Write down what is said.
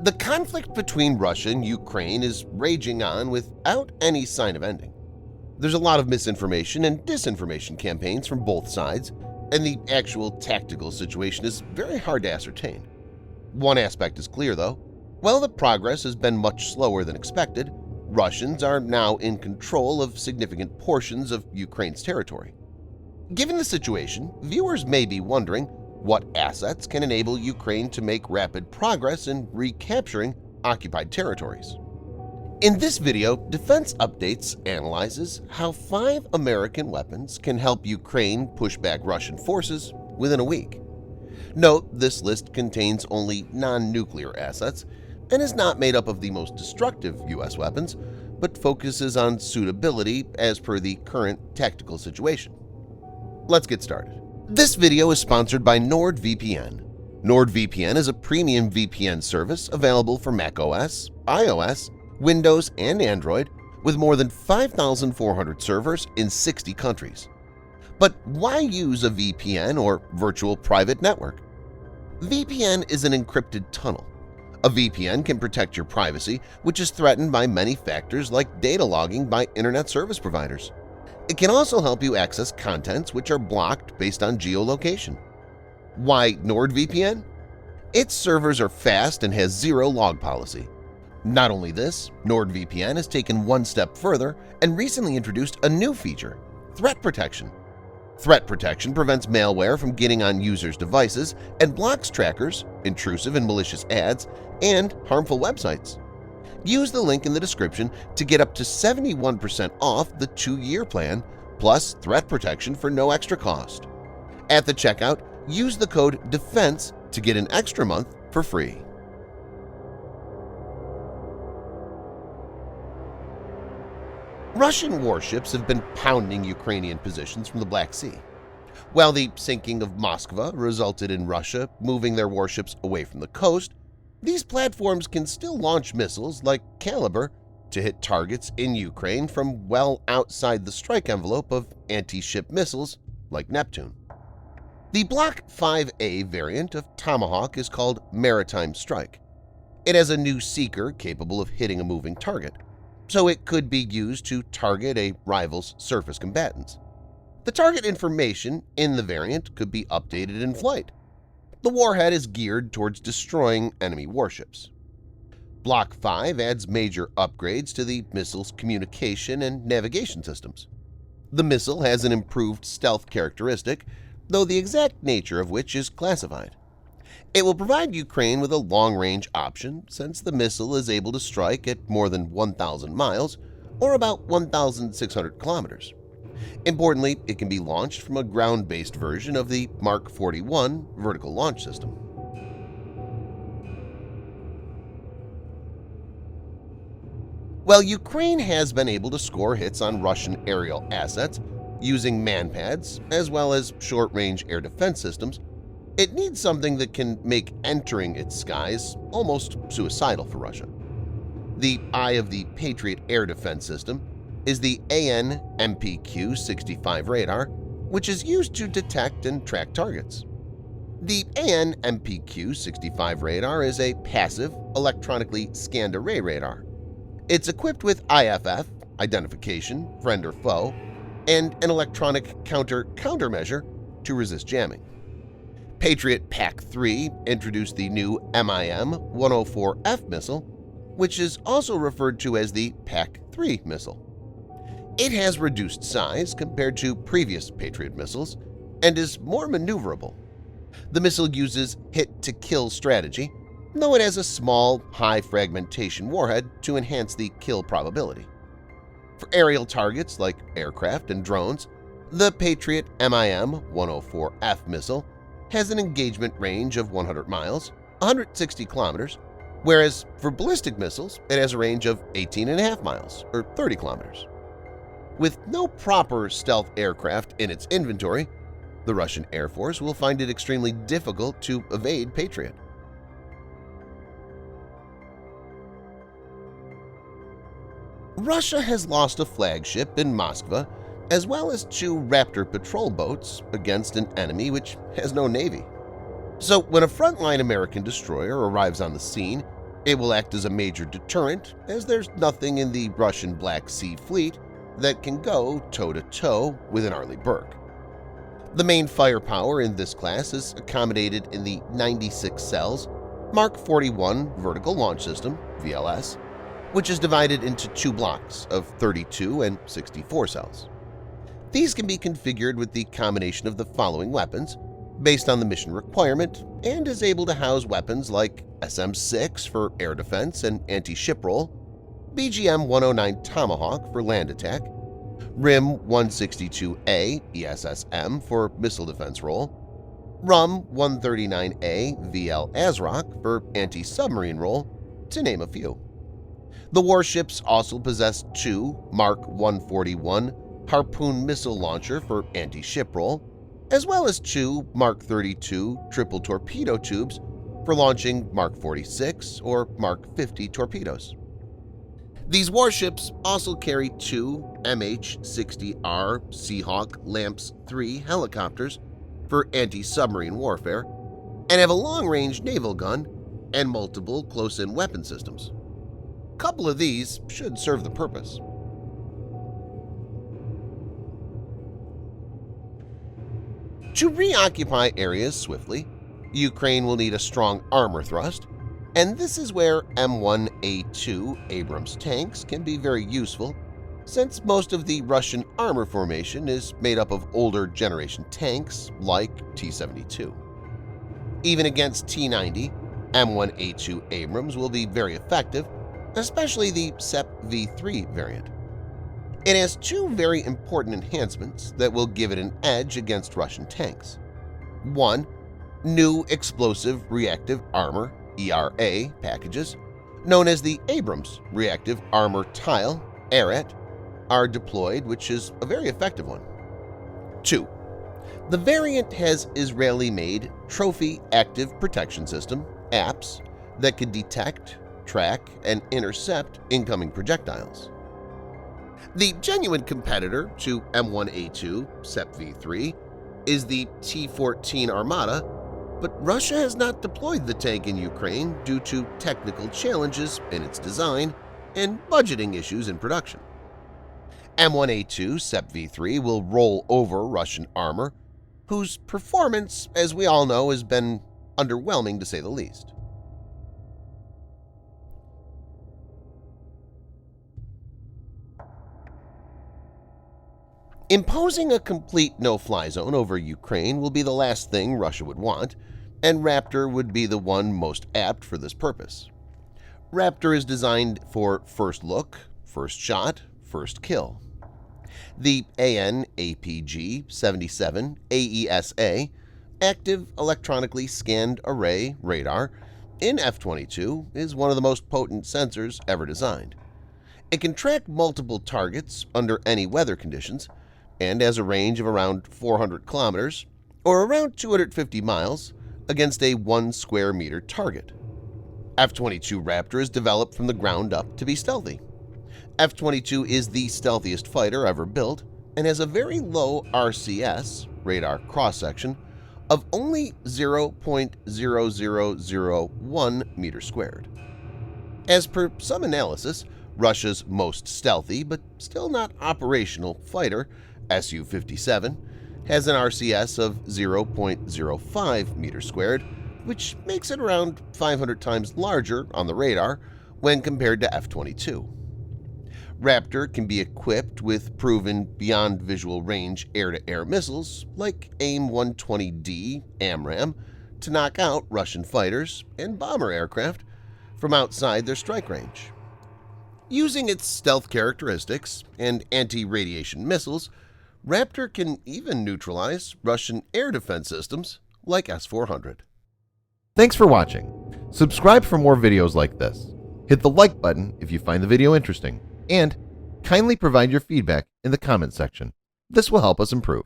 The conflict between Russia and Ukraine is raging on without any sign of ending. There's a lot of misinformation and disinformation campaigns from both sides, and the actual tactical situation is very hard to ascertain. One aspect is clear, though. While the progress has been much slower than expected, Russians are now in control of significant portions of Ukraine's territory. Given the situation, viewers may be wondering what assets can enable Ukraine to make rapid progress in recapturing occupied territories. In this video, Defense Updates analyzes how 5 American weapons can help Ukraine push back Russian forces within a week. Note, this list contains only non-nuclear assets and is not made up of the most destructive U.S. weapons, but focuses on suitability as per the current tactical situation. Let's get started. This video is sponsored by NordVPN. NordVPN is a premium VPN service available for macOS, iOS, Windows, and Android with more than 5,400 servers in 60 countries. But why use a VPN or virtual private network? VPN is an encrypted tunnel. A VPN can protect your privacy, which is threatened by many factors like data logging by internet service providers. It can also help you access contents which are blocked based on geolocation. Why NordVPN? Its servers are fast and has zero log policy. Not only this, NordVPN has taken one step further and recently introduced a new feature, threat protection. Threat protection prevents malware from getting on users' devices and blocks trackers, intrusive and malicious ads, and harmful websites. Use the link in the description to get up to 71% off the 2-year plan plus threat protection for no extra cost. At the checkout, use the code DEFENSE to get an extra month for free. Russian warships have been pounding Ukrainian positions from the Black Sea. While the sinking of Moskva resulted in Russia moving their warships away from the coast, these platforms can still launch missiles like Caliber to hit targets in Ukraine from well outside the strike envelope of anti-ship missiles like Neptune. The Block 5A variant of Tomahawk is called Maritime Strike. It has a new seeker capable of hitting a moving target, so it could be used to target a rival's surface combatants. The target information in the variant could be updated in flight. The warhead is geared towards destroying enemy warships. Block 5 adds major upgrades to the missile's communication and navigation systems. The missile has an improved stealth characteristic, though the exact nature of which is classified. It will provide Ukraine with a long-range option since the missile is able to strike at more than 1,000 miles or about 1,600 kilometers. Importantly, it can be launched from a ground-based version of the Mark 41 vertical launch system. While Ukraine has been able to score hits on Russian aerial assets using manpads as well as short-range air defense systems, it needs something that can make entering its skies almost suicidal for Russia. The eye of the Patriot air defense system is the AN/MPQ-65 radar, which is used to detect and track targets. The AN/MPQ-65 radar is a passive, electronically scanned array radar. It's equipped with IFF, identification, friend or foe, and an electronic countermeasure to resist jamming. Patriot PAC3 introduced the new MIM-104F missile, which is also referred to as the PAC3 missile. It has reduced size compared to previous Patriot missiles and is more maneuverable. The missile uses hit-to-kill strategy, though it has a small, high-fragmentation warhead to enhance the kill probability. For aerial targets like aircraft and drones, the Patriot MIM-104F missile has an engagement range of 100 miles, 160 kilometers, whereas for ballistic missiles, it has a range of 18.5 miles, or 30 kilometers. With no proper stealth aircraft in its inventory, the Russian Air Force will find it extremely difficult to evade Patriot. Russia has lost a flagship in Moskva as well as 2 Raptor patrol boats against an enemy which has no navy. So when a frontline American destroyer arrives on the scene, It will act as a major deterrent, as there's nothing in the Russian Black Sea Fleet that can go toe-to-toe with an Arleigh Burke. The main firepower in this class is accommodated in the 96 cells Mark 41 Vertical Launch System (VLS), which is divided into two blocks of 32 and 64 cells. These can be configured with the combination of the following weapons based on the mission requirement and is able to house weapons like SM-6 for air defense and anti-ship roll, BGM-109 Tomahawk for land attack, RIM-162A ESSM for missile defense roll, RUM-139A VL ASROC for anti-submarine roll, to name a few. The warships also possess two Mark 141 Harpoon missile launcher for anti-ship roll, as well as two Mark 32 triple torpedo tubes for launching Mark 46 or Mark 50 torpedoes. These warships also carry two MH-60R Seahawk LAMPS 3 helicopters for anti-submarine warfare and have a long-range naval gun and multiple close-in weapon systems. A couple of these should serve the purpose. To reoccupy areas swiftly, Ukraine will need a strong armor thrust, and this is where M1A2 Abrams tanks can be very useful, since most of the Russian armor formation is made up of older generation tanks like T-72. Even against T-90, M1A2 Abrams will be very effective, especially the SEP-V3 variant. It has two very important enhancements that will give it an edge against Russian tanks. One, new Explosive Reactive Armor (ERA) packages, known as the Abrams Reactive Armor Tile (ARET), are deployed, which is a very effective one. 2. The variant has Israeli-made Trophy Active Protection System (APS) that can detect, track, and intercept incoming projectiles. The genuine competitor to M1A2 SEP-V3 is the T-14 Armata, but Russia has not deployed the tank in Ukraine due to technical challenges in its design and budgeting issues in production. M1A2 SEP-V3 will roll over Russian armor, whose performance, as we all know, has been underwhelming to say the least. Imposing a complete no-fly zone over Ukraine will be the last thing Russia would want, and Raptor would be the one most apt for this purpose. Raptor is designed for first look, first shot, first kill. The AN/APG-77 AESA Active Electronically Scanned Array radar in F-22 is one of the most potent sensors ever designed. It can track multiple targets under any weather conditions and has a range of around 400 kilometers or around 250 miles against a 1 square meter target. F-22 Raptor is developed from the ground up to be stealthy. F-22 is the stealthiest fighter ever built and has a very low RCS radar cross-section of only 0.0001 meters squared. As per some analysis, Russia's most stealthy but still not operational fighter, Su-57, has an RCS of 0.05 meters squared, which makes it around 500 times larger on the radar when compared to F-22. Raptor can be equipped with proven beyond visual range air-to-air missiles like AIM-120D AMRAAM to knock out Russian fighters and bomber aircraft from outside their strike range. Using its stealth characteristics and anti-radiation missiles, Raptor can even neutralize Russian air defense systems like S-400. Thanks for watching. Subscribe for more videos like this. Hit the like button if you find the video interesting, and kindly provide your feedback in the comments section. This will help us improve.